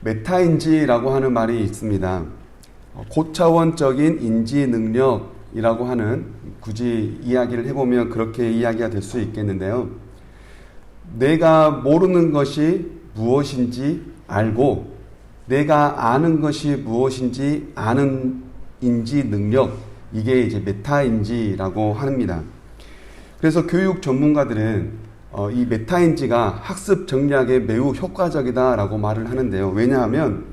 메타인지라고 하는 말이 있습니다. 고차원적인 인지 능력이라고 하는, 굳이 이야기를 해보면 그렇게 이야기가 될 수 있겠는데요. 내가 모르는 것이 무엇인지 알고 내가 아는 것이 무엇인지 아는 인지 능력, 이게 이제 메타인지라고 합니다. 그래서 교육 전문가들은 이 메타인지가 학습 전략에 매우 효과적이다라고 말을 하는데요. 왜냐하면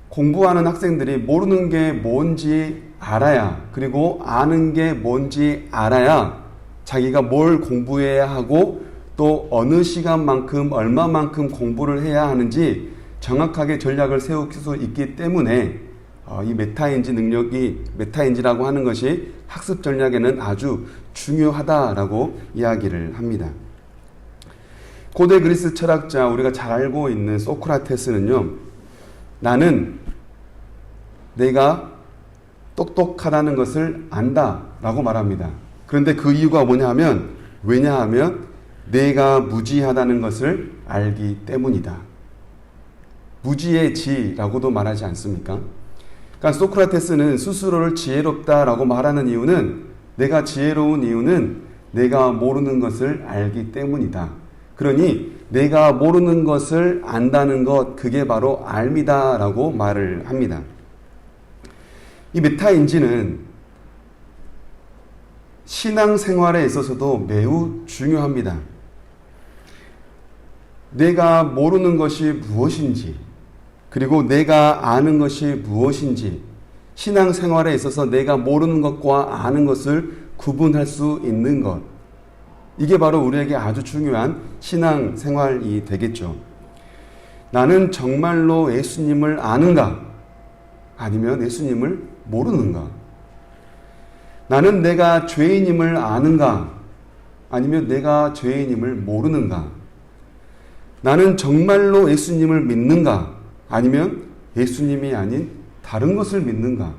공부하는 학생들이 모르는 게 뭔지 알아야, 그리고 아는 게 뭔지 알아야 자기가 뭘 공부해야 하고 또 어느 시간만큼 얼마만큼 공부를 해야 하는지 정확하게 전략을 세울 수 있기 때문에 이 메타인지라고 하는 것이 학습 전략에는 아주 중요하다라고 이야기를 합니다. 고대 그리스 철학자, 우리가 잘 알고 있는 소크라테스는요, 나는 내가 똑똑하다는 것을 안다 라고 말합니다. 그런데 그 이유가 뭐냐면, 왜냐하면 내가 무지하다는 것을 알기 때문이다. 무지의 지라고도 말하지 않습니까? 그러니까 소크라테스는 스스로를 지혜롭다라고 말하는 이유는, 내가 지혜로운 이유는 내가 모르는 것을 알기 때문이다. 그러니 내가 모르는 것을 안다는 것, 그게 바로 알미다라고 말을 합니다. 이 메타인지는 신앙생활에 있어서도 매우 중요합니다. 내가 모르는 것이 무엇인지, 그리고 내가 아는 것이 무엇인지, 신앙생활에 있어서 내가 모르는 것과 아는 것을 구분할 수 있는 것, 이게 바로 우리에게 아주 중요한 신앙생활이 되겠죠. 나는 정말로 예수님을 아는가? 아니면 예수님을 모르는가? 나는 내가 죄인임을 아는가? 아니면 내가 죄인임을 모르는가? 나는 정말로 예수님을 믿는가? 아니면 예수님이 아닌 다른 것을 믿는가?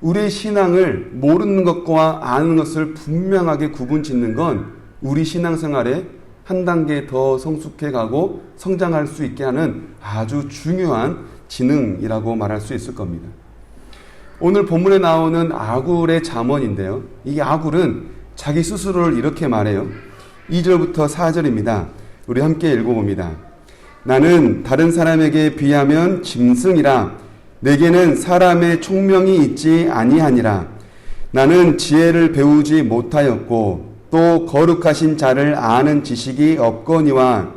우리의 신앙을 모르는 것과 아는 것을 분명하게 구분 짓는 건 우리 신앙생활에 한 단계 더 성숙해 가고 성장할 수 있게 하는 아주 중요한 지능이라고 말할 수 있을 겁니다. 오늘 본문에 나오는 아굴의 잠언인데요. 이 아굴은 자기 스스로를 이렇게 말해요. 2절부터 4절입니다. 우리 함께 읽어봅니다. 나는 다른 사람에게 비하면 짐승이라. 내게는 사람의 총명이 있지 아니하니라. 나는 지혜를 배우지 못하였고 또 거룩하신 자를 아는 지식이 없거니와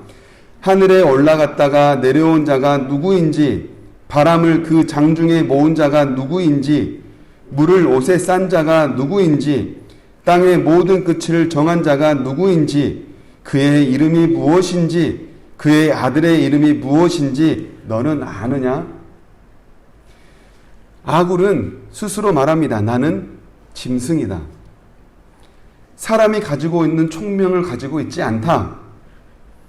하늘에 올라갔다가 내려온 자가 누구인지, 바람을 그 장중에 모은 자가 누구인지, 물을 옷에 싼 자가 누구인지, 땅의 모든 끝을 정한 자가 누구인지, 그의 이름이 무엇인지, 그의 아들의 이름이 무엇인지 너는 아느냐? 아굴은 스스로 말합니다. 나는 짐승이다. 사람이 가지고 있는 총명을 가지고 있지 않다.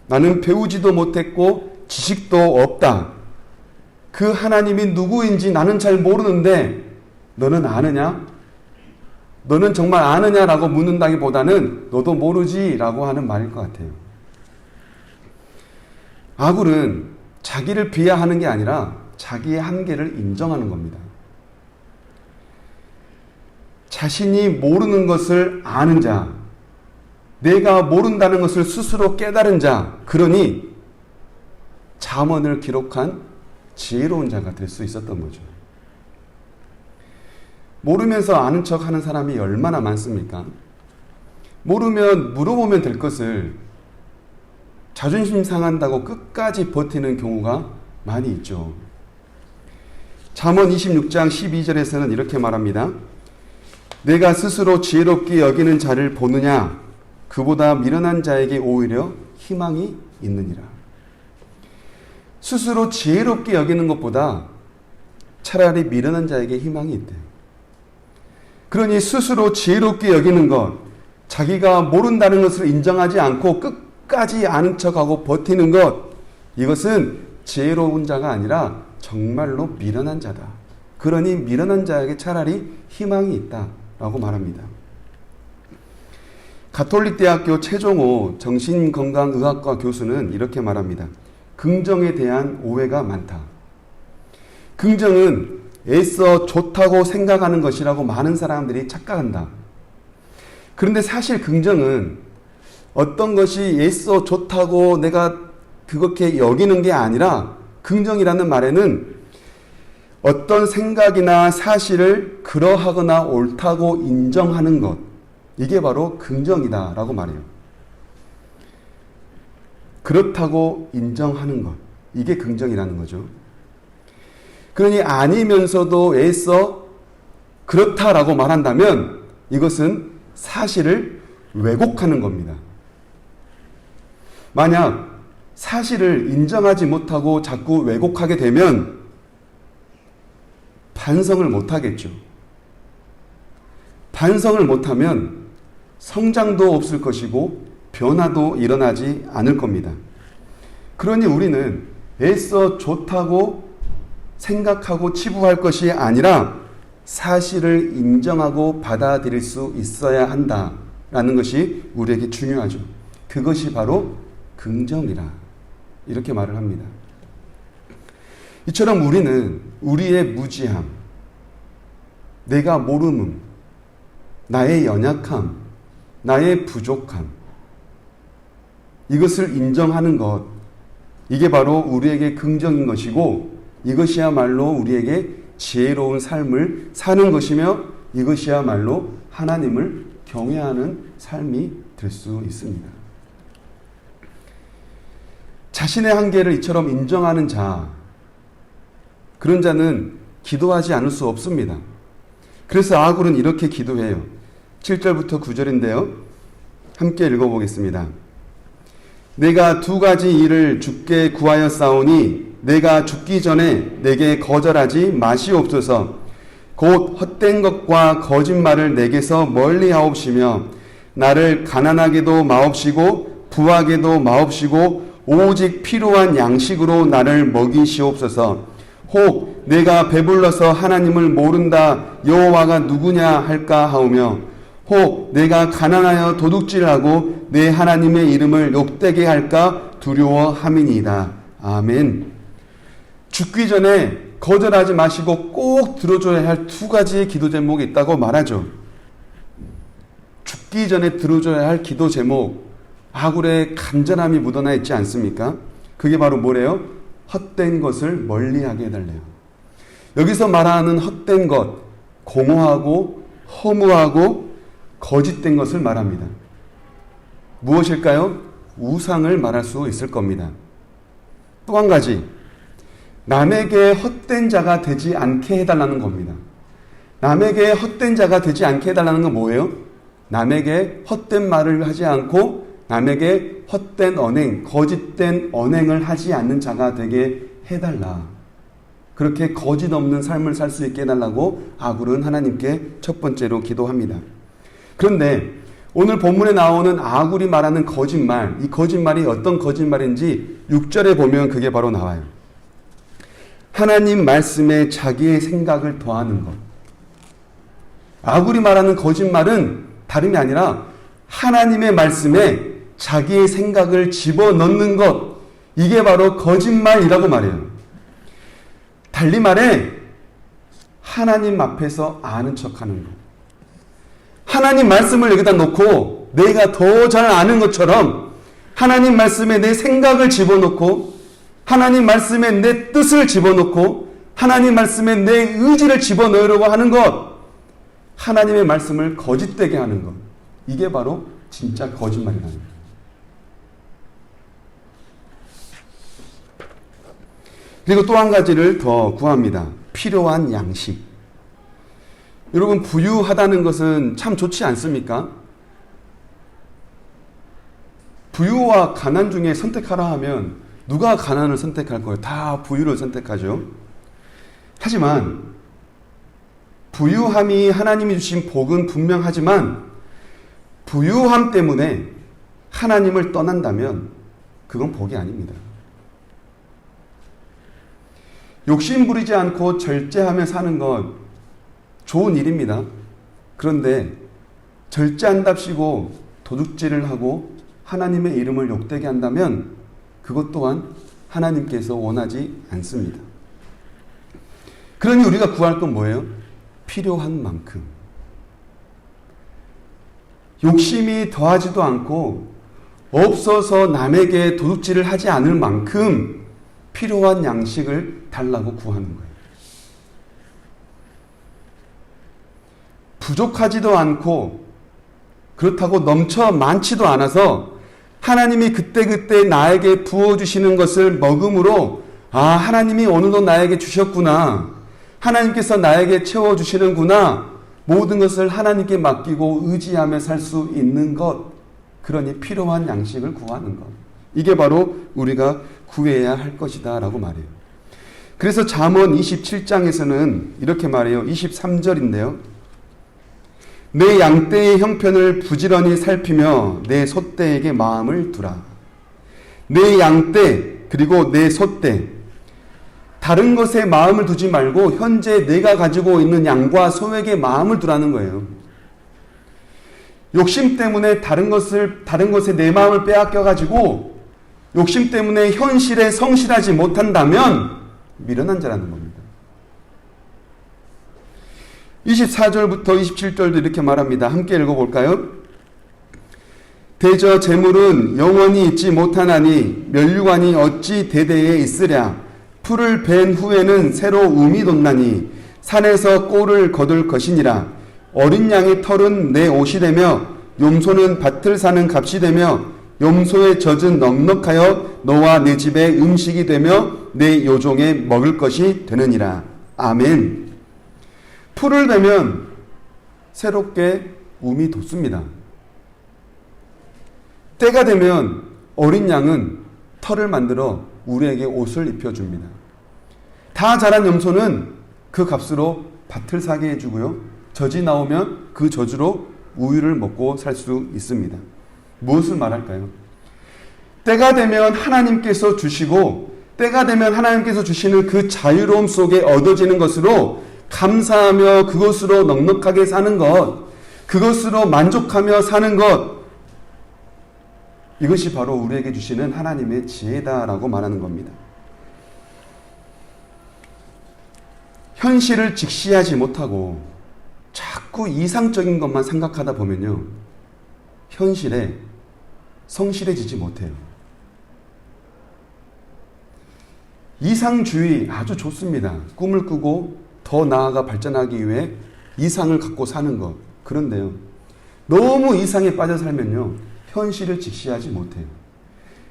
나는 배우지도 못했고 지식도 없다. 그 하나님이 누구인지 나는 잘 모르는데 너는 아느냐? 너는 정말 아느냐라고 묻는다기보다는 너도 모르지라고 하는 말일 것 같아요. 아굴은 자기를 비하하는 게 아니라 자기의 한계를 인정하는 겁니다. 자신이 모르는 것을 아는 자, 내가 모른다는 것을 스스로 깨달은 자, 그러니 잠언을 기록한 지혜로운 자가 될 수 있었던 거죠. 모르면서 아는 척 하는 사람이 얼마나 많습니까? 모르면 물어보면 될 것을 자존심 상한다고 끝까지 버티는 경우가 많이 있죠. 잠언 26장 12절에서는 이렇게 말합니다. 내가 스스로 지혜롭게 여기는 자를 보느냐? 그보다 미련한 자에게 오히려 희망이 있느니라. 스스로 지혜롭게 여기는 것보다 차라리 미련한 자에게 희망이 있대. 그러니 스스로 지혜롭게 여기는 것, 자기가 모른다는 것을 인정하지 않고 끝까지 아는 척하고 버티는 것, 이것은 지혜로운 자가 아니라 정말로 미련한 자다. 그러니 미련한 자에게 차라리 희망이 있다라고 말합니다. 가톨릭대학교 최종호 정신건강의학과 교수는 이렇게 말합니다. 긍정에 대한 오해가 많다. 긍정은 애써 좋다고 생각하는 것이라고 많은 사람들이 착각한다. 그런데 사실 긍정은 어떤 것이 애써 좋다고 내가 그렇게 여기는 게 아니라, 긍정이라는 말에는 어떤 생각이나 사실을 그러하거나 옳다고 인정하는 것, 이게 바로 긍정이다라고 말해요. 그렇다고 인정하는 것, 이게 긍정이라는 거죠. 그러니 아니면서도 애써 그렇다라고 말한다면 이것은 사실을 왜곡하는 겁니다. 만약 사실을 인정하지 못하고 자꾸 왜곡하게 되면 반성을 못하겠죠. 반성을 못하면 성장도 없을 것이고 변화도 일어나지 않을 겁니다. 그러니 우리는 애써 좋다고 생각하고 치부할 것이 아니라 사실을 인정하고 받아들일 수 있어야 한다라는 것이 우리에게 중요하죠. 그것이 바로 긍정이라, 이렇게 말을 합니다. 이처럼 우리는 우리의 무지함, 내가 모름음, 나의 연약함, 나의 부족함, 이것을 인정하는 것, 이게 바로 우리에게 긍정인 것이고, 이것이야말로 우리에게 지혜로운 삶을 사는 것이며, 이것이야말로 하나님을 경외하는 삶이 될 수 있습니다. 자신의 한계를 이처럼 인정하는 자, 그런 자는 기도하지 않을 수 없습니다. 그래서 아굴은 이렇게 기도해요. 7절부터 9절인데요. 함께 읽어보겠습니다. 내가 두 가지 일을 주께 구하였사오니 내가 죽기 전에 내게 거절하지 마시옵소서. 곧 헛된 것과 거짓말을 내게서 멀리하옵시며 나를 가난하게도 마옵시고 부하게도 마옵시고 오직 필요한 양식으로 나를 먹이시옵소서. 혹 내가 배불러서 하나님을 모른다 여호와가 누구냐 할까 하오며 혹 내가 가난하여 도둑질하고 내 하나님의 이름을 욕되게 할까 두려워함이니이다. 아멘. 죽기 전에 거절하지 마시고 꼭 들어줘야 할 두 가지 기도 제목이 있다고 말하죠. 죽기 전에 들어줘야 할 기도 제목, 아굴의 간절함이 묻어나 있지 않습니까? 그게 바로 뭐래요? 헛된 것을 멀리하게 해달래요. 여기서 말하는 헛된 것, 공허하고 허무하고 거짓된 것을 말합니다. 무엇일까요? 우상을 말할 수 있을 겁니다. 또 한 가지, 남에게 헛된 자가 되지 않게 해달라는 겁니다. 남에게 헛된 자가 되지 않게 해달라는 건 뭐예요? 남에게 헛된 말을 하지 않고 남에게 헛된 언행, 거짓된 언행을 하지 않는 자가 되게 해달라. 그렇게 거짓 없는 삶을 살 수 있게 해달라고 아굴은 하나님께 첫 번째로 기도합니다. 그런데 오늘 본문에 나오는 아굴이 말하는 거짓말, 이 거짓말이 어떤 거짓말인지 6절에 보면 그게 바로 나와요. 하나님 말씀에 자기의 생각을 더하는 것. 아굴이 말하는 거짓말은 다름이 아니라 하나님의 말씀에 자기의 생각을 집어넣는 것, 이게 바로 거짓말이라고 말해요. 달리 말해 하나님 앞에서 아는 척하는 것. 하나님 말씀을 여기다 놓고 내가 더 잘 아는 것처럼 하나님 말씀에 내 생각을 집어넣고 하나님 말씀에 내 뜻을 집어넣고 하나님 말씀에 내 의지를 집어넣으려고 하는 것, 하나님의 말씀을 거짓되게 하는 것, 이게 바로 진짜 거짓말이라는 거예요. 그리고 또 한 가지를 더 구합니다. 필요한 양식. 여러분, 부유하다는 것은 참 좋지 않습니까? 부유와 가난 중에 선택하라 하면 누가 가난을 선택할 거예요? 다 부유를 선택하죠. 하지만 부유함이 하나님이 주신 복은 분명하지만 부유함 때문에 하나님을 떠난다면 그건 복이 아닙니다. 욕심 부리지 않고 절제하며 사는 건 좋은 일입니다. 그런데 절제한답시고 도둑질을 하고 하나님의 이름을 욕되게 한다면 그것 또한 하나님께서 원하지 않습니다. 그러니 우리가 구할 건 뭐예요? 필요한 만큼. 욕심이 더하지도 않고 없어서 남에게 도둑질을 하지 않을 만큼 필요한 양식을 달라고 구하는 거예요. 부족하지도 않고 그렇다고 넘쳐 많지도 않아서 하나님이 그때그때 나에게 부어주시는 것을 먹음으로 하나님이 어느덧 나에게 주셨구나. 하나님께서 나에게 채워주시는구나. 모든 것을 하나님께 맡기고 의지하며 살 수 있는 것. 그러니 필요한 양식을 구하는 것. 이게 바로 우리가 구해야 할 것이다 라고 말해요. 그래서 잠언 27장에서는 이렇게 말해요. 23절인데요. 내 양떼의 형편을 부지런히 살피며 내 소떼에게 마음을 두라. 내 양떼 그리고 내 소떼, 다른 것에 마음을 두지 말고 현재 내가 가지고 있는 양과 소에게 마음을 두라는 거예요. 욕심 때문에 다른 것에 내 마음을 빼앗겨 가지고 욕심 때문에 현실에 성실하지 못한다면 미련한 자라는 겁니다. 24절부터 27절도 이렇게 말합니다. 함께 읽어볼까요? 대저 재물은 영원히 있지 못하나니 면류관이 어찌 대대에 있으랴. 풀을 벤 후에는 새로 움이 돋나니 산에서 꼴을 거둘 것이니라. 어린 양의 털은 내 옷이 되며 염소는 밭을 사는 값이 되며 염소의 젖은 넉넉하여 너와 내 집의 음식이 되며 내 요종에 먹을 것이 되느니라. 아멘. 풀을 베면 새롭게 움이 돋습니다. 때가 되면 어린 양은 털을 만들어 우리에게 옷을 입혀줍니다. 다 자란 염소는 그 값으로 밭을 사게 해주고요. 젖이 나오면 그 젖으로 우유를 먹고 살 수 있습니다. 무엇을 말할까요? 때가 되면 하나님께서 주시고 때가 되면 하나님께서 주시는 그 자유로움 속에 얻어지는 것으로 감사하며 그것으로 넉넉하게 사는 것, 그것으로 만족하며 사는 것, 이것이 바로 우리에게 주시는 하나님의 지혜다라고 말하는 겁니다. 현실을 직시하지 못하고 자꾸 이상적인 것만 생각하다 보면요, 현실에 성실해지지 못해요. 이상주의 아주 좋습니다. 꿈을 꾸고 더 나아가 발전하기 위해 이상을 갖고 사는 것. 그런데요, 너무 이상에 빠져 살면요, 현실을 직시하지 못해요.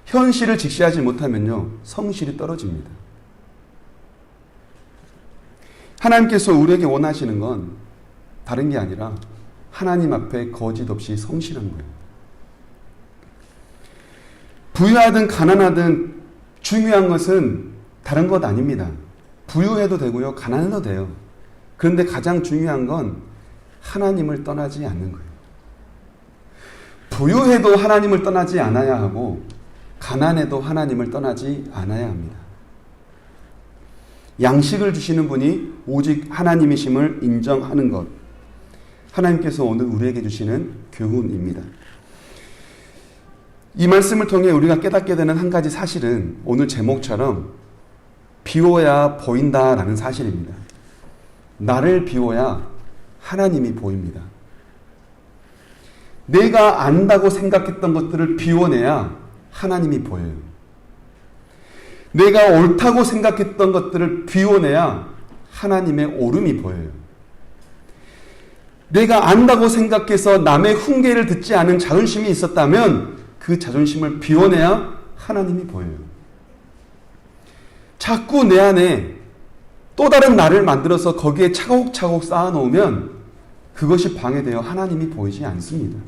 현실을 직시하지 못하면요, 성실이 떨어집니다. 하나님께서 우리에게 원하시는 건 다른 게 아니라 하나님 앞에 거짓 없이 성실한 거예요. 부유하든 가난하든 중요한 것은 다른 것 아닙니다. 부유해도 되고요, 가난해도 돼요. 그런데 가장 중요한 건 하나님을 떠나지 않는 거예요. 부유해도 하나님을 떠나지 않아야 하고 가난해도 하나님을 떠나지 않아야 합니다. 양식을 주시는 분이 오직 하나님이심을 인정하는 것. 하나님께서 오늘 우리에게 주시는 교훈입니다. 이 말씀을 통해 우리가 깨닫게 되는 한 가지 사실은 오늘 제목처럼 비워야 보인다라는 사실입니다. 나를 비워야 하나님이 보입니다. 내가 안다고 생각했던 것들을 비워내야 하나님이 보여요. 내가 옳다고 생각했던 것들을 비워내야 하나님의 옳음이 보여요. 내가 안다고 생각해서 남의 훈계를 듣지 않은 자존심이 있었다면 그 자존심을 비워내야 하나님이 보여요. 자꾸 내 안에 또 다른 나를 만들어서 거기에 차곡차곡 쌓아놓으면 그것이 방해되어 하나님이 보이지 않습니다.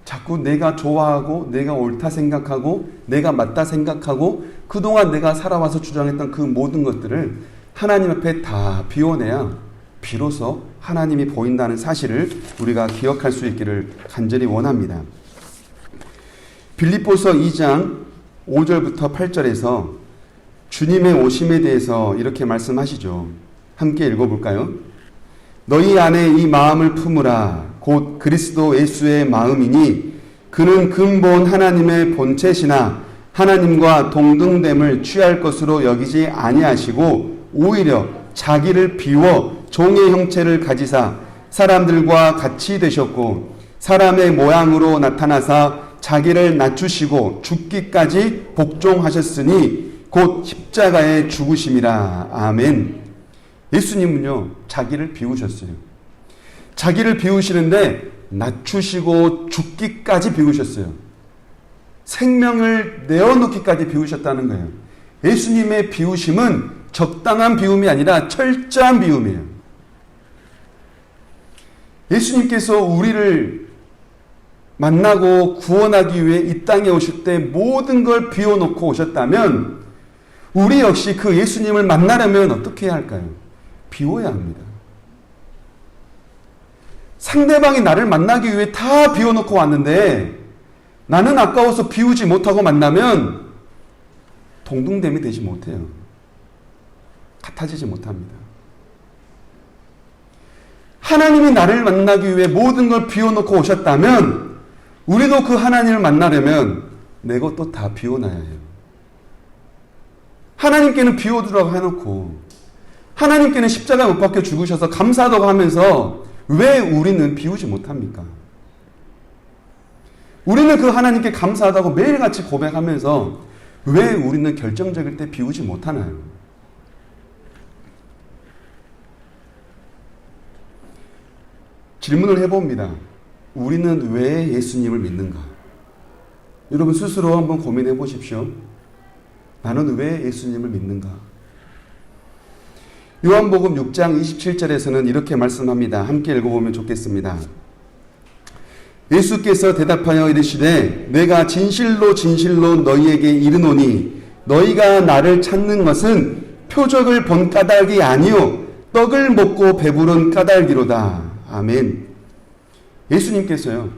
자꾸 내가 좋아하고 내가 옳다 생각하고 내가 맞다 생각하고 그동안 내가 살아와서 주장했던 그 모든 것들을 하나님 앞에 다 비워내야 비로소 하나님이 보인다는 사실을 우리가 기억할 수 있기를 간절히 원합니다. 빌립보서 2장 5절부터 8절에서 주님의 오심에 대해서 이렇게 말씀하시죠. 함께 읽어볼까요? 너희 안에 이 마음을 품으라. 곧 그리스도 예수의 마음이니 그는 근본 하나님의 본체시나 하나님과 동등됨을 취할 것으로 여기지 아니하시고 오히려 자기를 비워 종의 형체를 가지사 사람들과 같이 되셨고 사람의 모양으로 나타나사 자기를 낮추시고 죽기까지 복종하셨으니 곧 십자가에 죽으심이라. 아멘. 예수님은요, 자기를 비우셨어요. 자기를 비우시는데 낮추시고 죽기까지 비우셨어요. 생명을 내어놓기까지 비우셨다는 거예요. 예수님의 비우심은 적당한 비움이 아니라 철저한 비움이에요. 예수님께서 우리를 만나고 구원하기 위해 이 땅에 오실 때 모든 걸 비워놓고 오셨다면 우리 역시 그 예수님을 만나려면 어떻게 해야 할까요? 비워야 합니다. 상대방이 나를 만나기 위해 다 비워놓고 왔는데 나는 아까워서 비우지 못하고 만나면 동등됨이 되지 못해요. 같아지지 못합니다. 하나님이 나를 만나기 위해 모든 걸 비워놓고 오셨다면 우리도 그 하나님을 만나려면 내 것도 다 비워놔야 해요. 하나님께는 비워두라고 해놓고 하나님께는 십자가에 못 박혀 죽으셔서 감사하다고 하면서 왜 우리는 비우지 못합니까? 우리는 그 하나님께 감사하다고 매일같이 고백하면서 왜 우리는 결정적일 때 비우지 못하나요? 질문을 해봅니다. 우리는 왜 예수님을 믿는가? 여러분 스스로 한번 고민해 보십시오. 나는 왜 예수님을 믿는가? 요한복음 6장 27절에서는 이렇게 말씀합니다. 함께 읽어보면 좋겠습니다. 예수께서 대답하여 이르시되 내가 진실로 진실로 너희에게 이르노니 너희가 나를 찾는 것은 표적을 본 까닭이 아니요 떡을 먹고 배부른 까닭이로다. 아멘. 예수님께서요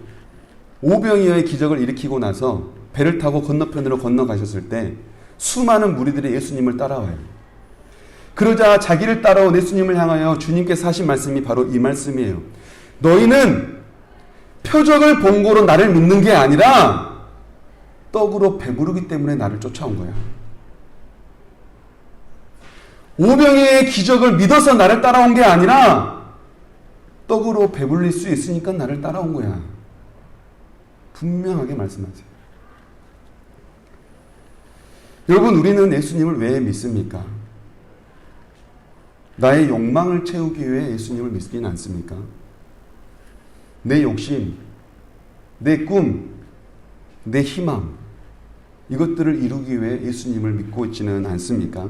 5병이어의 기적을 일으키고 나서 배를 타고 건너편으로 건너가셨을 때 수많은 무리들이 예수님을 따라와요. 그러자 자기를 따라온 예수님을 향하여 주님께서 하신 말씀이 바로 이 말씀이에요. 너희는 표적을 본 거로 나를 믿는 게 아니라 떡으로 배부르기 때문에 나를 쫓아온 거야. 오병이의 기적을 믿어서 나를 따라온 게 아니라 떡으로 배불릴 수 있으니까 나를 따라온 거야. 분명하게 말씀하세요. 여러분, 우리는 예수님을 왜 믿습니까? 나의 욕망을 채우기 위해 예수님을 믿지는 않습니까? 내 욕심, 내 꿈, 내 희망, 이것들을 이루기 위해 예수님을 믿고 있지는 않습니까?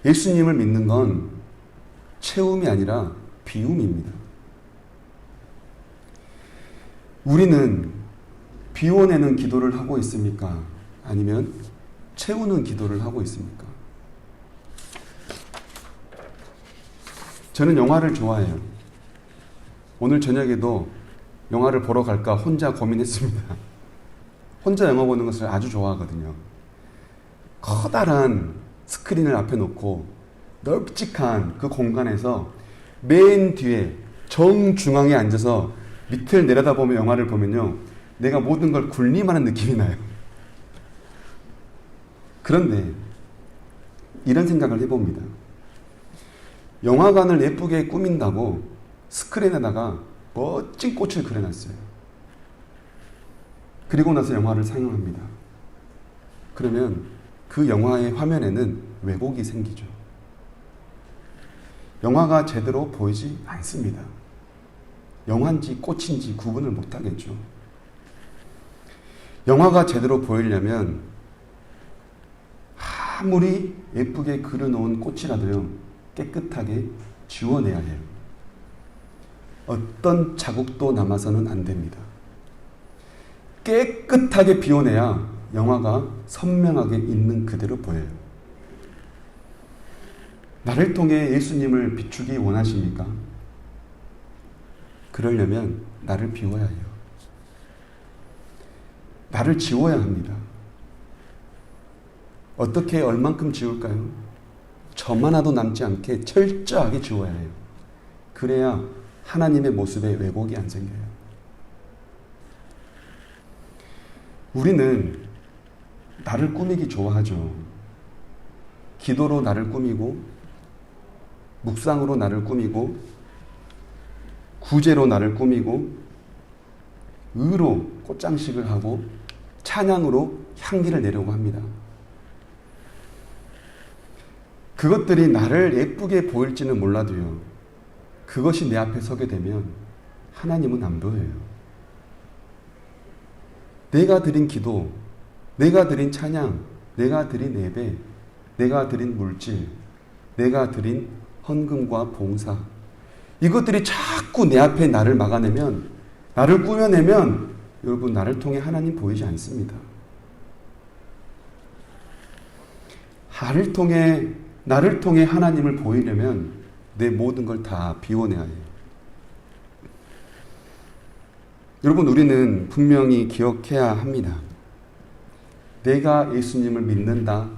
예수님을 믿는 건 채움이 아니라 비움입니다. 우리는 비워내는 기도를 하고 있습니까? 아니면 채우는 기도를 하고 있습니까? 저는 영화를 좋아해요. 오늘 저녁에도 영화를 보러 갈까 혼자 고민했습니다. 혼자 영화 보는 것을 아주 좋아하거든요. 커다란 스크린을 앞에 놓고 널찍한 그 공간에서 맨 뒤에 정중앙에 앉아서 밑을 내려다보며 영화를 보면요, 내가 모든 걸 군림하는 느낌이 나요. 그런데 이런 생각을 해봅니다. 영화관을 예쁘게 꾸민다고 스크린에다가 멋진 꽃을 그려놨어요. 그리고 나서 영화를 상영합니다. 그러면 그 영화의 화면에는 왜곡이 생기죠. 영화가 제대로 보이지 않습니다. 영화인지 꽃인지 구분을 못하겠죠. 영화가 제대로 보이려면 아무리 예쁘게 그려놓은 꽃이라도요, 깨끗하게 지워내야 해요. 어떤 자국도 남아서는 안 됩니다. 깨끗하게 비워내야 영화가 선명하게 있는 그대로 보여요. 나를 통해 예수님을 비추기 원하십니까? 그러려면 나를 비워야 해요. 나를 지워야 합니다. 어떻게 얼만큼 지울까요? 점 하나도 남지 않게 철저하게 지워야 해요. 그래야 하나님의 모습에 왜곡이 안 생겨요. 우리는 나를 꾸미기 좋아하죠. 기도로 나를 꾸미고, 묵상으로 나를 꾸미고, 구제로 나를 꾸미고, 의로 꽃장식을 하고, 찬양으로 향기를 내려고 합니다. 그것들이 나를 예쁘게 보일지는 몰라도요, 그것이 내 앞에 서게 되면 하나님은 안 보여요. 내가 드린 기도, 내가 드린 찬양, 내가 드린 예배, 내가 드린 물질, 내가 드린 헌금과 봉사, 이것들이 자꾸 내 앞에 나를 막아내면, 나를 꾸며내면 여러분, 나를 통해 하나님 보이지 않습니다. 나를 통해 하나님을 보이려면 내 모든 걸 다 비워내야 해요. 여러분, 우리는 분명히 기억해야 합니다. 내가 예수님을 믿는다.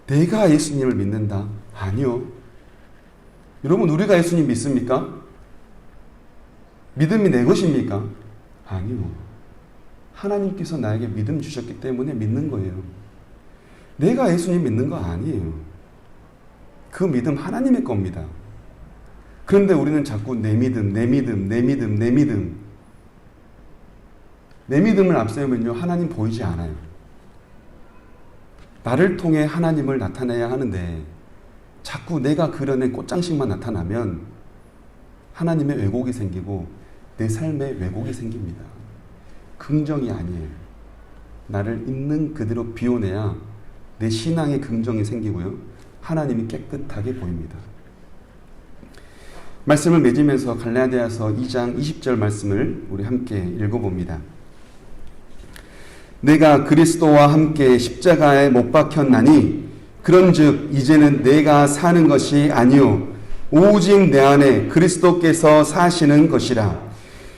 내가 예수님을 믿는다. 아니요. 여러분, 우리가 예수님 믿습니까? 믿음이 내 것입니까? 아니요. 하나님께서 나에게 믿음 주셨기 때문에 믿는 거예요. 내가 예수님 믿는 거 아니에요. 그 믿음 하나님의 겁니다. 그런데 우리는 자꾸 내 믿음을 앞세우면요, 하나님 보이지 않아요. 나를 통해 하나님을 나타내야 하는데 자꾸 내가 그려낸 꽃장식만 나타나면 하나님의 왜곡이 생기고 내 삶에 왜곡이 생깁니다. 긍정이 아니에요. 나를 있는 그대로 비워내야 내 신앙에 긍정이 생기고요, 하나님이 깨끗하게 보입니다. 말씀을 맺으면서 갈라디아서 2장 20절 말씀을 우리 함께 읽어봅니다. 내가 그리스도와 함께 십자가에 못 박혔나니 그런즉 이제는 내가 사는 것이 아니요 오직 내 안에 그리스도께서 사시는 것이라.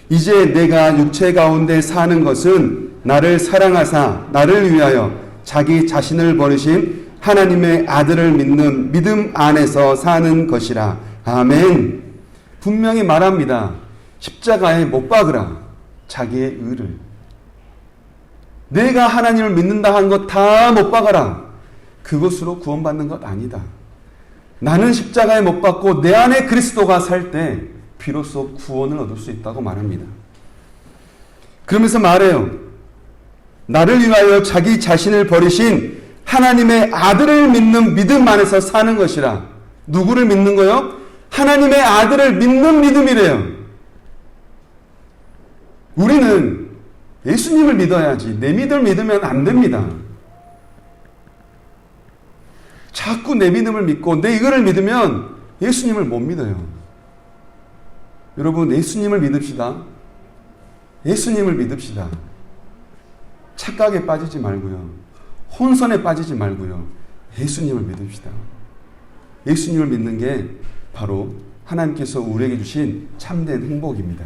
이제 내가 육체 가운데 사는 것은 나를 사랑하사 나를 위하여 자기 자신을 버리신 하나님의 아들을 믿는 믿음 안에서 사는 것이라. 아멘. 분명히 말합니다. 십자가에 못 박으라. 자기의 의를. 내가 하나님을 믿는다 한 것 다 못 박아라. 그것으로 구원받는 것 아니다. 나는 십자가에 못 박고 내 안에 그리스도가 살 때 비로소 구원을 얻을 수 있다고 말합니다. 그러면서 말해요. 나를 위하여 자기 자신을 버리신 하나님의 아들을 믿는 믿음 안에서 사는 것이라. 누구를 믿는 거요? 하나님의 아들을 믿는 믿음이래요. 우리는 예수님을 믿어야지 내 믿음을 믿으면 안 됩니다. 자꾸 내 믿음을 믿고 내 이거를 믿으면 예수님을 못 믿어요. 여러분, 예수님을 믿읍시다. 예수님을 믿읍시다. 착각에 빠지지 말고요. 혼선에 빠지지 말고요. 예수님을 믿읍시다. 예수님을 믿는 게 바로 하나님께서 우리에게 주신 참된 행복입니다.